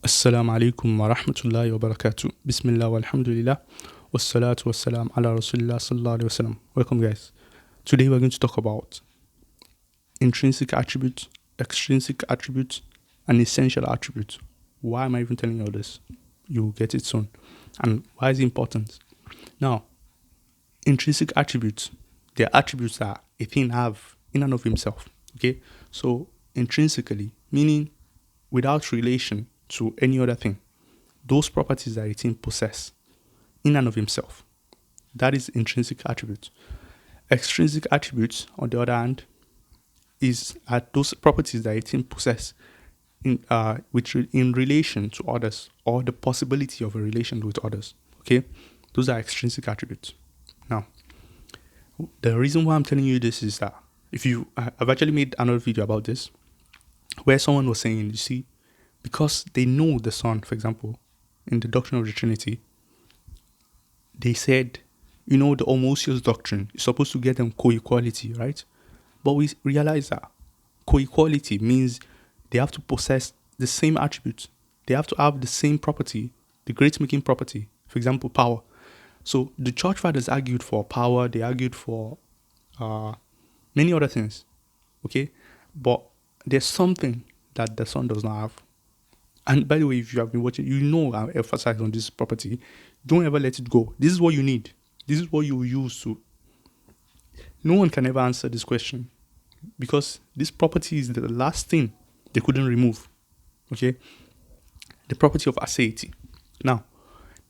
Assalamu alaikum wa rahmatullahi wa barakatuh. Bismillah wa alhamdulillah. Wassalatu wassalam ala rasulillah sallallahu alayhi wa sallam. Welcome, guys. Today we're going to talk about intrinsic attributes, extrinsic attributes, and essential attributes. Why am I even telling you all this? You'll get it soon. And why is it important? Now, intrinsic attributes, they're attributes that a thing have in and of himself. Okay? So, intrinsically, meaning without relation to any other thing, those properties that a thing possess in and of himself. That is intrinsic attributes. Extrinsic attributes, on the other hand, is those properties that a thing possess in relation to others, or the possibility of a relation with others. Okay, those are extrinsic attributes. Now, the reason why I'm telling you this is that I've actually made another video about this, where someone was saying, you see, because they know the Son, for example, in the doctrine of the Trinity, they said, the homoousios doctrine is supposed to get them co-equality, right? But we realize that co-equality means they have to possess the same attributes. They have to have the same property, the great-making property, for example, power. So the church fathers argued for power, they argued for many other things, okay? But there's something that the Son does not have. And by the way, if you have been watching, I emphasize on this property. Don't ever let it go. This is what you need. This is what you use to. No one can ever answer this question, because this property is the last thing they couldn't remove. Okay? The property of Asiety. Now,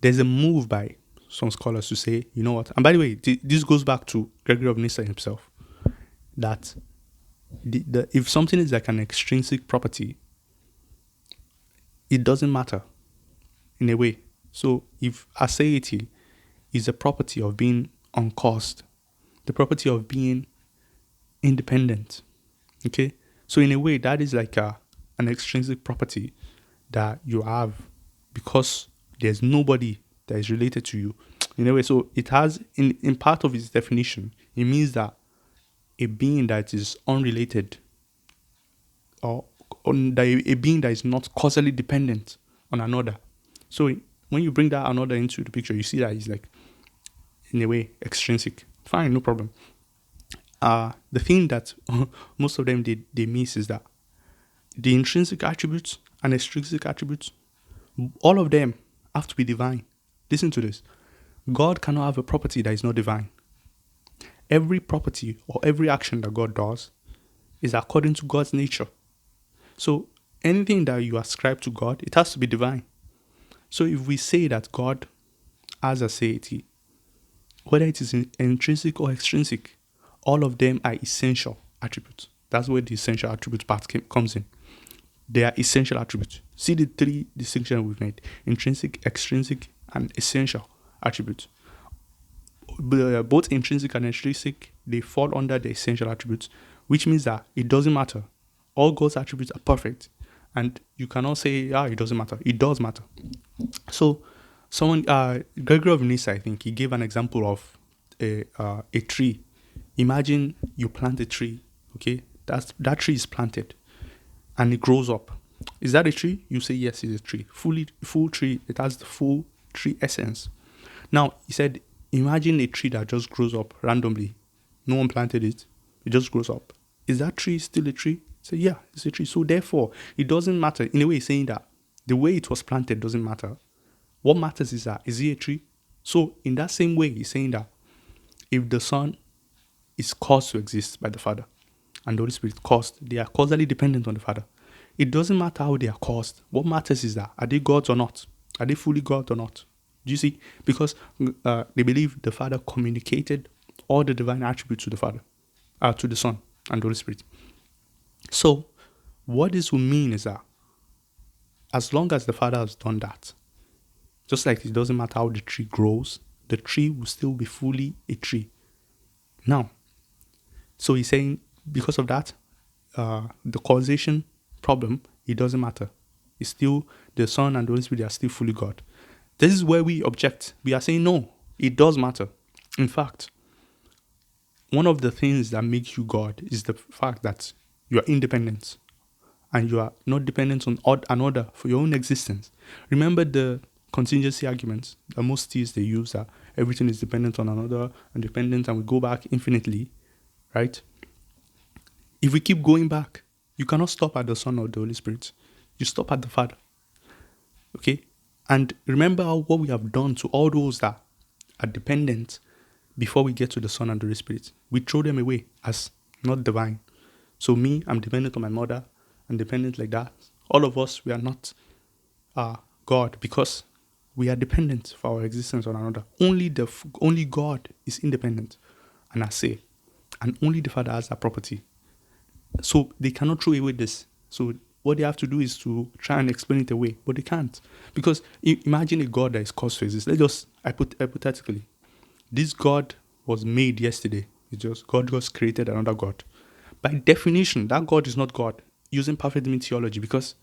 there's a move by some scholars to say, you know what? And by the way, this goes back to Gregory of Nyssa himself. That if something is like an extrinsic property, it doesn't matter in a way. So if asiety is a property of being uncaused, the property of being independent, okay? So in a way, that is like an extrinsic property that you have because there's nobody that is related to you. In a way, so it has, in part of its definition, it means that a being that is unrelated, or a being that is not causally dependent on another. So when you bring that another into the picture, you see that it's like, in a way, extrinsic. Fine, no problem. The thing that most of them they miss is that the intrinsic attributes and extrinsic attributes, all of them have to be divine. Listen to this. God cannot have a property that is not divine. Every property or every action that God does is according to God's nature. So anything that you ascribe to God, it has to be divine. So if we say that God has asiety, whether it is intrinsic or extrinsic, all of them are essential attributes. That's where the essential attributes part comes in. They are essential attributes. See the three distinctions we've made: intrinsic, extrinsic, and essential attributes. Both intrinsic and extrinsic, they fall under the essential attributes, which means that it doesn't matter. All God's attributes are perfect. And you cannot say, it doesn't matter. It does matter. So, Gregory of Nyssa, I think, he gave an example of a tree. Imagine you plant a tree, okay? That tree is planted and it grows up. Is that a tree? You say, yes, it's a tree. Full tree. It has the full tree essence. Now, he said, imagine a tree that just grows up randomly. No one planted it. It just grows up. Is that tree still a tree? So yeah, it's a tree. So therefore, it doesn't matter. In a way, he's saying that the way it was planted doesn't matter. What matters is that, is it a tree? So in that same way, he's saying that if the Son is caused to exist by the Father and the Holy Spirit caused, they are causally dependent on the Father. It doesn't matter how they are caused. What matters is that, are they gods or not? Are they fully God or not? Do you see? Because they believe the Father communicated all the divine attributes to the Father, to the Son and the Holy Spirit. So, what this will mean is that as long as the Father has done that, just like it doesn't matter how the tree grows, the tree will still be fully a tree. Now, so he's saying because of that, the causation problem, it doesn't matter. It's still the Son and the Holy Spirit are still fully God. This is where we object. We are saying no, it does matter. In fact, one of the things that makes you God is the fact that you are independent and you are not dependent on another for your own existence. Remember the contingency arguments that most theists they use, that everything is dependent on another and dependent, and we go back infinitely, right? If we keep going back, you cannot stop at the Son or the Holy Spirit. You stop at the Father. Okay? And remember what we have done to all those that are dependent before we get to the Son and the Holy Spirit. We throw them away as not divine. So me, I'm dependent on my mother. I'm dependent like that. All of us, we are not God, because we are dependent for our existence on another. Only God is independent, and I say, and only the Father has that property. So they cannot throw away this. So what they have to do is to try and explain it away, but they can't, because imagine a God that is caused to exist. Let's just hypothetically, this God was made yesterday. God just created another God. By definition, that God is not God, using perfect mean theology, because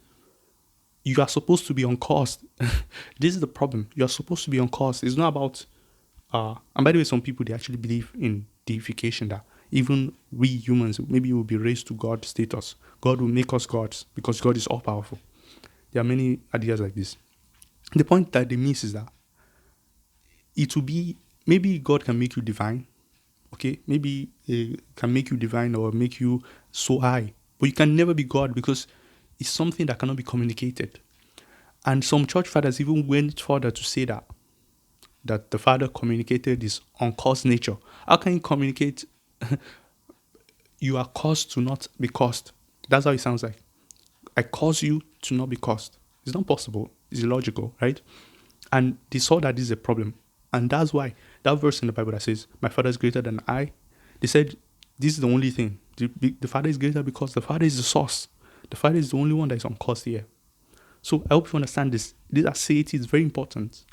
you are supposed to be on course. This is the problem. You are supposed to be on course. It's not about, and by the way, some people, they actually believe in deification, that even we humans, maybe will be raised to God status. God will make us gods because God is all powerful. There are many ideas like this. The point that they miss is that it will be, maybe God can make you divine. Okay, maybe it can make you divine or make you so high, but you can never be God, because it's something that cannot be communicated. And some church fathers even went further to say that the Father communicated his uncaused nature. How can you communicate? You are caused to not be caused. That's how it sounds like. I cause you to not be caused. It's not possible. It's illogical, right? And they saw that this is a problem. And that's why that verse in the Bible that says, my Father is greater than I, they said, this is the only thing. The Father is greater because the Father is the source. The Father is the only one that is uncaused here. So I hope you understand this. This asiety is very important.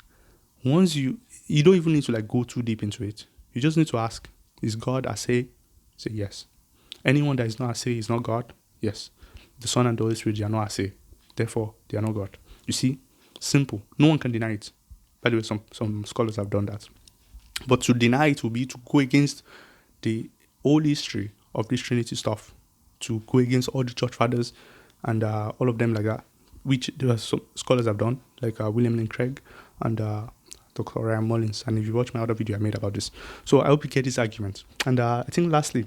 Once you don't even need to like go too deep into it. You just need to ask, is God assay? Say yes. Anyone that is not assay is not God? Yes. The Son and the Holy Spirit, they are not assay. Therefore, they are not God. You see? Simple. No one can deny it. By the way, some scholars have done that. But to deny it will be to go against the whole history of this Trinity stuff, to go against all the church fathers and all of them like that, which there are some scholars have done, like William Lane Craig and Dr. Ryan Mullins. And if you watch my other video I made about this. So I hope you get this argument. And I think lastly,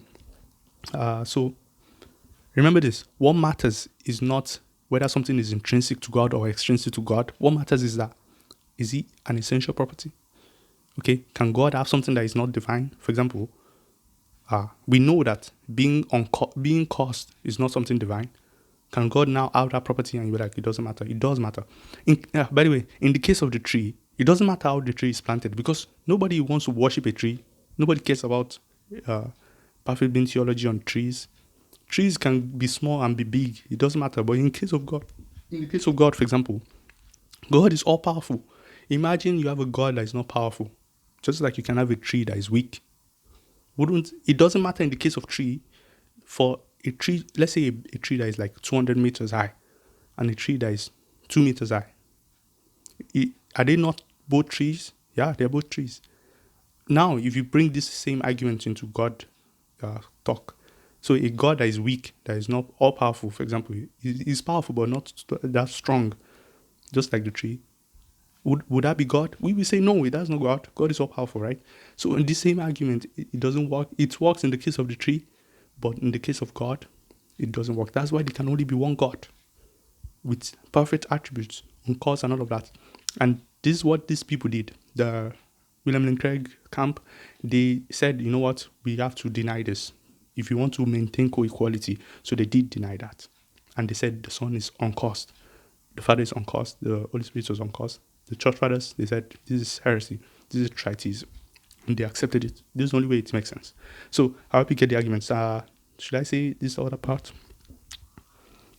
so remember this, what matters is not whether something is intrinsic to God or extrinsic to God. What matters is that, is he an essential property? Okay, can God have something that is not divine? For example, we know that being caused is not something divine. Can God now have that property and you're like, it doesn't matter? It does matter. By the way, in the case of the tree, it doesn't matter how the tree is planted, because nobody wants to worship a tree. Nobody cares about perfect being theology on trees. Trees can be small and be big. It doesn't matter. But in the case of God, for example, God is all powerful. Imagine you have a God that is not powerful. Just like you can have a tree that is weak. It doesn't matter in the case of tree. For a tree, let's say a tree that is like 200 meters high and a tree that is 2 meters high. Are they not both trees? Yeah, they're both trees. Now, if you bring this same argument into God talk, so a God that is weak, that is not all powerful, for example, is powerful but not that strong, just like the tree. Would that be God? We will say no, that's not God. God is all powerful, right? So in this same argument, it doesn't work. It works in the case of the tree, but in the case of God, it doesn't work. That's why there can only be one God with perfect attributes, cause and all of that. And this is what these people did. The William Lane Craig camp, they said, you know what, we have to deny this if you want to maintain co-equality. So they did deny that. And they said the Son is uncaused. The Father is uncaused. The Holy Spirit was uncaused. The church fathers, they said, this is heresy. This is tritheism. And they accepted it. This is the only way it makes sense. So I hope you get the arguments. Should I say this other part?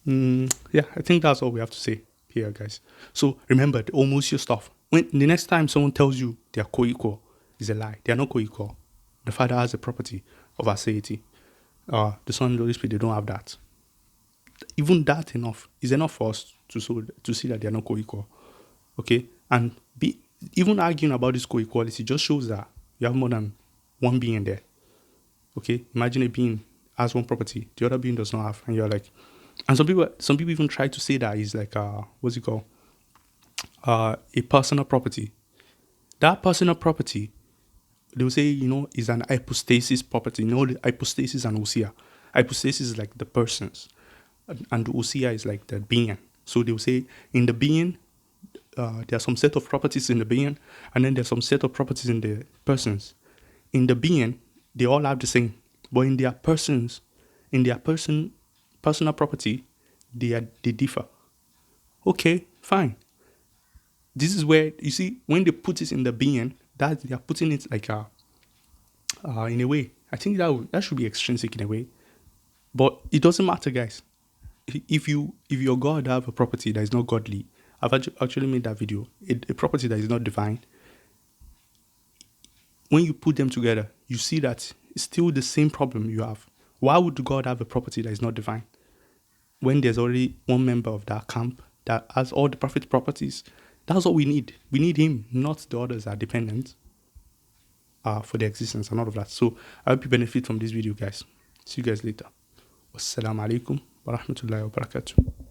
Yeah, I think that's all we have to say here, guys. So remember the homoousia stuff. When the next time someone tells you they are co-equal, is a lie. They are not co-equal. The Father has a property of asiety. The Son and the Holy Spirit, they don't have that. Even that is enough for us to see that they are not co-equal. Okay? And even arguing about this co-equality just shows that you have more than one being there. Okay? Imagine a being has one property, the other being does not have, and you're like, And some people even try to say that he's like what's it called? A personal property. That personal property, they will say, is an hypostasis property. The hypostasis and ousia. Hypostasis is like the persons, and ousia is like the being. So they will say in the being, there are some set of properties in the being, and then there's some set of properties in the persons. In the being, they all have the same, but in their persons, in their personal property, they differ. Okay, fine. This is where you see when they put it in the being, that they are putting it like in a way. I think that should be extrinsic in a way, but it doesn't matter, guys. If your God have a property that is not godly, I've actually made that video. A property that is not divine. When you put them together, you see that it's still the same problem you have. Why would God have a property that is not divine when there's already one member of that camp that has all the perfect properties? That's what we need. We need him, not the others that are dependent for their existence and all of that. So I hope you benefit from this video, guys. See you guys later. Wassalamu alaikum wa rahmatullahi wa barakatuh.